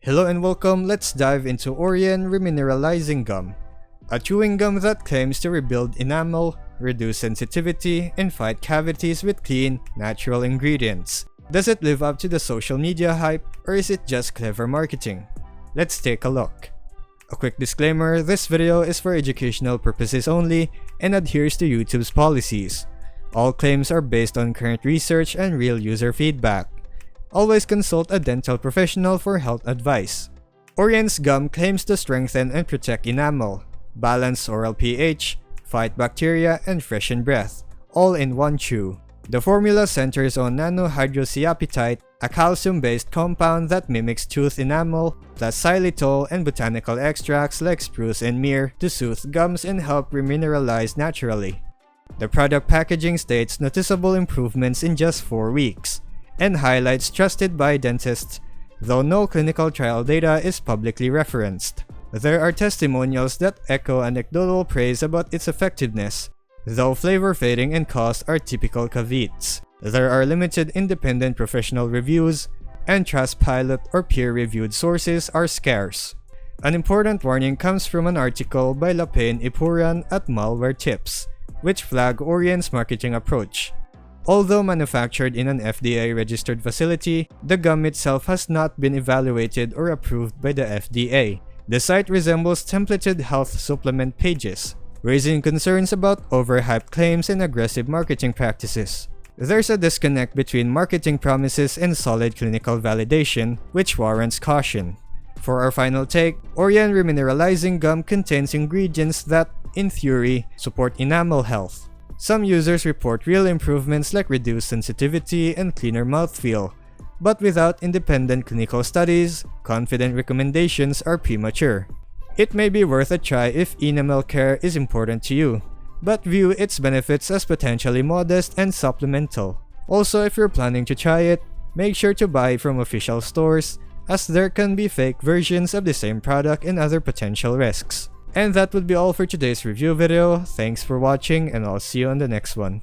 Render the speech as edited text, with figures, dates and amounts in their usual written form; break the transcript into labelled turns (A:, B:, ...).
A: Hello and welcome, let's dive into Aurien Remineralizing gum, a chewing gum that claims to rebuild enamel, reduce sensitivity, and fight cavities with clean, natural ingredients. Does it live up to the social media hype, or is it just clever marketing? Let's take a look. A quick disclaimer, this video is for educational purposes only and adheres to YouTube's policies. All claims are based on current research and real user feedback. Always consult a dental professional for health advice. Aurien's gum claims to strengthen and protect enamel, balance oral pH, fight bacteria, and freshen breath, all in one chew. The formula centers on nanohydroxyapatite, a calcium-based compound that mimics tooth enamel, plus xylitol and botanical extracts like spruce and myrrh to soothe gums and help remineralize naturally. The product packaging states noticeable improvements in just 4 weeks, and highlights trusted by dentists, though no clinical trial data is publicly referenced. There are testimonials that echo anecdotal praise about its effectiveness, though flavor fading and cost are typical caveats. There are limited independent professional reviews, and Trustpilot or peer-reviewed sources are scarce. An important warning comes from an article by Lapin Ipuran at Malware Tips, which flag Aurien's marketing approach. Although manufactured in an FDA-registered facility, the gum itself has not been evaluated or approved by the FDA. The site resembles templated health supplement pages, raising concerns about overhyped claims and aggressive marketing practices. There's a disconnect between marketing promises and solid clinical validation, which warrants caution. For our final take, Aurien Remineralizing gum contains ingredients that, in theory, support enamel health. Some users report real improvements like reduced sensitivity and cleaner mouthfeel, but without independent clinical studies, confident recommendations are premature. It may be worth a try if enamel care is important to you, but view its benefits as potentially modest and supplemental. Also, if you're planning to try it, make sure to buy from official stores, as there can be fake versions of the same product and other potential risks. And that would be all for today's review video. Thanks for watching, and I'll see you on the next one.